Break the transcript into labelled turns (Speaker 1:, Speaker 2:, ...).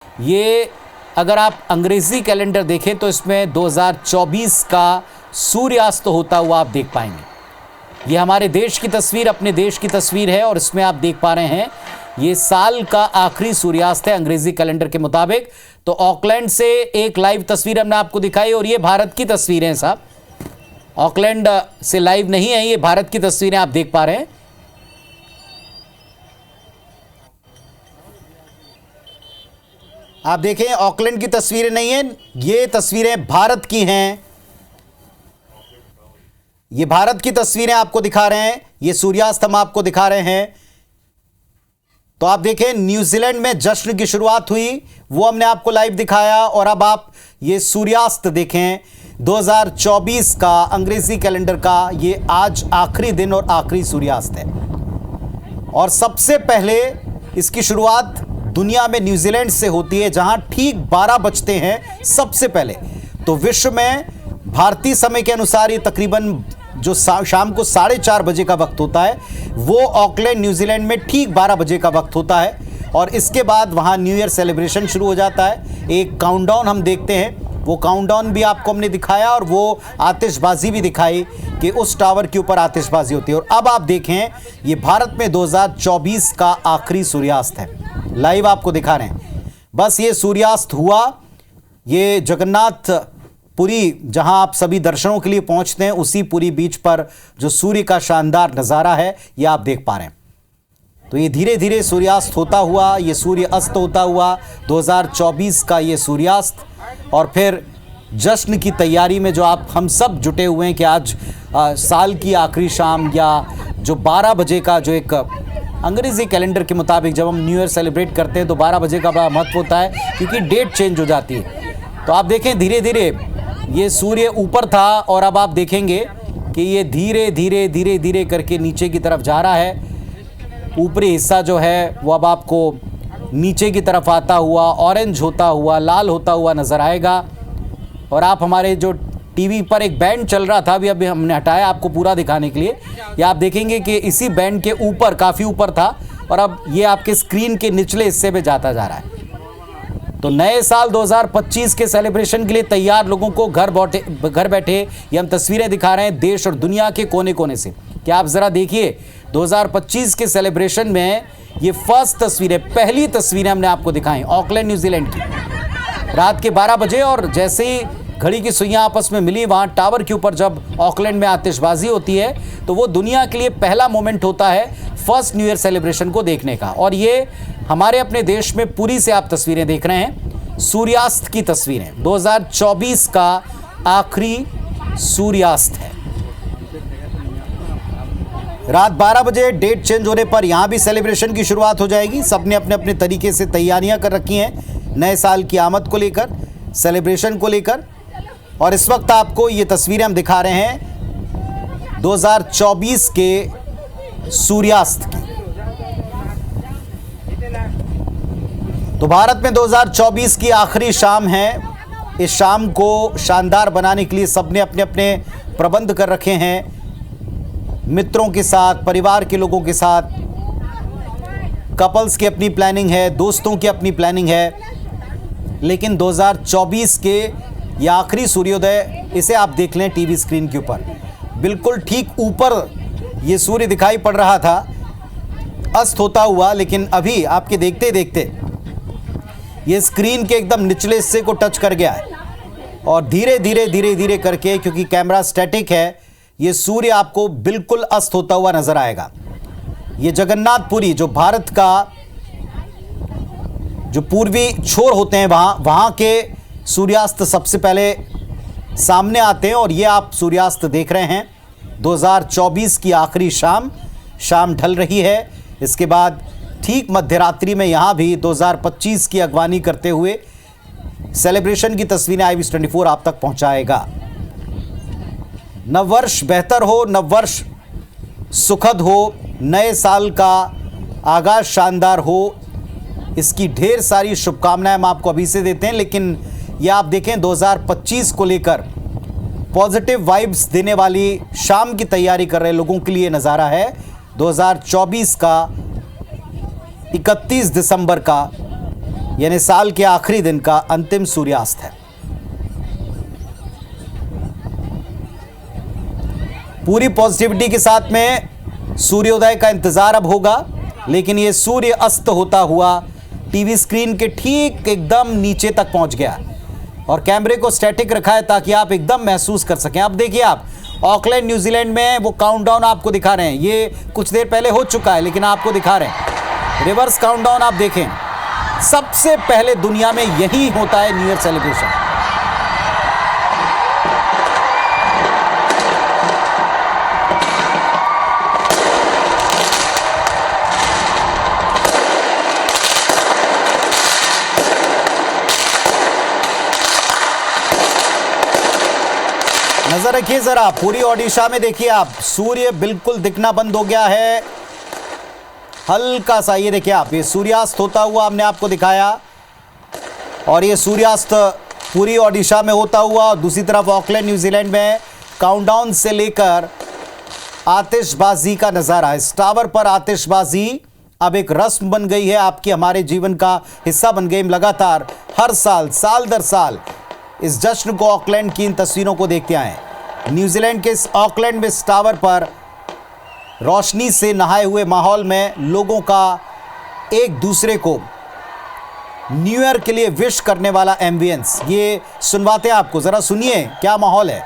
Speaker 1: ये अगर आप अंग्रेजी कैलेंडर देखें तो इसमें 2024 का सूर्यास्त होता हुआ आप देख पाएंगे। ये हमारे देश की तस्वीर, अपने देश की तस्वीर है और इसमें आप देख पा रहे हैं ये साल का आखिरी सूर्यास्त है अंग्रेजी कैलेंडर के मुताबिक। तो ऑकलैंड से एक लाइव तस्वीर हमने आपको दिखाई और ये भारत की तस्वीरें हैं साहब, ऑकलैंड से लाइव नहीं है, ये भारत की तस्वीरें आप देख पा रहे हैं। आप देखें ऑकलैंड की तस्वीरें नहीं है, ये तस्वीरें भारत की हैं। ये भारत की तस्वीरें आपको दिखा रहे हैं, ये सूर्यास्त हम आपको दिखा रहे हैं। तो आप देखें न्यूजीलैंड में जश्न की शुरुआत हुई, वो हमने आपको लाइव दिखाया। और अब आप ये सूर्यास्त देखें 2024 का अंग्रेजी कैलेंडर का, ये आज आखिरी दिन और आखिरी सूर्यास्त है। और सबसे पहले इसकी शुरुआत दुनिया में न्यूजीलैंड से होती है, जहां ठीक 12 बजते हैं सबसे पहले। तो विश्व में भारतीय समय के अनुसार ये तकरीबन जो शाम को 4:30 बजे का वक्त होता है, वो ऑकलैंड न्यूजीलैंड में ठीक 12 बजे का वक्त होता है। और इसके बाद वहाँ न्यू ईयर सेलिब्रेशन शुरू हो जाता है। एक काउंटडाउन हम देखते हैं, वो काउंटडाउन भी आपको हमने दिखाया और वो आतिशबाजी भी दिखाई कि उस टावर के ऊपर आतिशबाजी होती है। और अब आप देखें ये भारत में 2024 का आखिरी सूर्यास्त है, लाइव आपको दिखा रहे हैं। बस ये सूर्यास्त हुआ, ये जगन्नाथ पुरी जहां आप सभी दर्शनों के लिए पहुंचते हैं, उसी पुरी बीच पर जो सूर्य का शानदार नज़ारा है ये आप देख पा रहे हैं। तो ये धीरे धीरे सूर्यास्त होता हुआ, ये सूर्य अस्त होता हुआ 2024 का ये सूर्यास्त। और फिर जश्न की तैयारी में जो आप हम सब जुटे हुए हैं कि आज साल की आखिरी शाम, या जो 12 बजे का जो एक अंग्रेजी कैलेंडर के मुताबिक जब हम न्यू ईयर सेलिब्रेट करते हैं तो 12 बजे का बड़ा महत्व होता है, क्योंकि डेट चेंज हो जाती है। तो आप देखें धीरे धीरे ये सूर्य ऊपर था और अब आप देखेंगे कि ये धीरे धीरे धीरे धीरे करके नीचे की तरफ जा रहा है। ऊपरी हिस्सा जो है वो अब आपको नीचे की तरफ आता हुआ, ऑरेंज होता हुआ, लाल होता हुआ नज़र आएगा। और आप हमारे जो टीवी पर एक बैंड चल रहा था, अभी हमने हटाया आपको पूरा दिखाने के लिए, या आप देखेंगे कि इसी बैंड के ऊपर, काफ़ी ऊपर था और अब ये आपके स्क्रीन के निचले हिस्से में जाता जा रहा है। तो नए साल 2025 के सेलिब्रेशन के लिए तैयार लोगों को घर बैठे ये हम तस्वीरें दिखा रहे हैं देश और दुनिया के कोने कोने से। क्या आप ज़रा देखिए 2025 के सेलिब्रेशन में ये फर्स्ट तस्वीरें, पहली तस्वीरें हमने आपको दिखाई ऑकलैंड न्यूजीलैंड की, रात के 12 बजे। और जैसे ही घड़ी की सुइयां आपस में मिली, वहाँ टावर के ऊपर जब ऑकलैंड में आतिशबाजी होती है तो वो दुनिया के लिए पहला मोमेंट होता है फर्स्ट न्यू ईयर सेलिब्रेशन को देखने का। और ये हमारे अपने देश में पुरी से आप तस्वीरें देख रहे हैं, सूर्यास्त की तस्वीरें। 2024 का आखिरी सूर्यास्त है। रात 12 बजे डेट चेंज होने पर यहाँ भी सेलिब्रेशन की शुरुआत हो जाएगी। सबने अपने अपने तरीके से तैयारियां कर रखी हैं नए साल की आमद को लेकर, सेलिब्रेशन को लेकर। और इस वक्त आपको ये तस्वीरें हम दिखा रहे हैं 2024 के सूर्यास्त की। तो भारत में 2024 की आखिरी शाम है। इस शाम को शानदार बनाने के लिए सबने अपने अपने प्रबंध कर रखे हैं, मित्रों के साथ, परिवार के लोगों के साथ। कपल्स की अपनी प्लानिंग है, दोस्तों की अपनी प्लानिंग है। लेकिन 2024 के ये आखिरी सूर्योदय, इसे आप देख लें टीवी स्क्रीन के ऊपर, बिल्कुल ठीक ऊपर ये सूर्य दिखाई पड़ रहा था अस्त होता हुआ, लेकिन अभी आपके देखते देखते ये स्क्रीन के एकदम निचले हिस्से को टच कर गया है। और धीरे धीरे धीरे धीरे करके, क्योंकि कैमरा स्टैटिक है, ये सूर्य आपको बिल्कुल अस्त होता हुआ नजर आएगा। ये जगन्नाथपुरी जो भारत का जो पूर्वी छोर होते हैं, वहाँ के सूर्यास्त सबसे पहले सामने आते हैं। और ये आप सूर्यास्त देख रहे हैं 2024 की आखिरी शाम ढल रही है। इसके बाद ठीक मध्यरात्रि में यहाँ भी 2025 की अगवानी करते हुए सेलिब्रेशन की तस्वीरें iVis24 आप तक पहुँचाएगा। नववर्ष बेहतर हो, नववर्ष सुखद हो, नए साल का आगाज शानदार हो, इसकी ढेर सारी शुभकामनाएं हम आपको अभी से देते हैं। लेकिन ये आप देखें 2025 को लेकर पॉजिटिव वाइब्स देने वाली शाम की तैयारी कर रहे लोगों के लिए नज़ारा है 2024 का 31 दिसंबर का यानी साल के आखिरी दिन का अंतिम सूर्यास्त है। पूरी पॉजिटिविटी के साथ में सूर्योदय का इंतजार अब होगा, लेकिन यह सूर्य अस्त होता हुआ टीवी स्क्रीन के ठीक एकदम नीचे तक पहुंच गया और कैमरे को स्टैटिक रखा है ताकि आप एकदम महसूस कर सकें। अब देखिए, आप ऑकलैंड न्यूजीलैंड में वो काउंटडाउन आपको दिखा रहे हैं। ये कुछ देर पहले हो चुका है, लेकिन आपको दिखा रहे हैं रिवर्स काउंटडाउन। आप देखें, सबसे पहले दुनिया में यही होता है न्यू ईयर सेलिब्रेशन। नजर रखिए जरा, पूरी ओडिशा में देखिए आप, सूर्य बिल्कुल दिखना बंद हो गया है। हल्का सा ये देखिए आप, ये सूर्यास्त होता हुआ हमने आपको दिखाया और ये सूर्यास्त पूरी ओडिशा में होता हुआ। दूसरी तरफ ऑकलैंड न्यूजीलैंड में काउंटडाउन से लेकर आतिशबाजी का नजारा। इस टावर पर आतिशबाजी अब एक रस्म बन गई है, आपकी हमारे जीवन का हिस्सा बन गई। लगातार हर साल, साल दर साल इस जश्न को, ऑकलैंड की इन तस्वीरों को देखते आए। न्यूजीलैंड के इस ऑकलैंड में इस टावर पर रोशनी से नहाए हुए माहौल में लोगों का एक दूसरे को न्यू ईयर के लिए विश करने वाला एम्बियंस, ये सुनवाते हैं आपको। जरा सुनिए क्या माहौल है।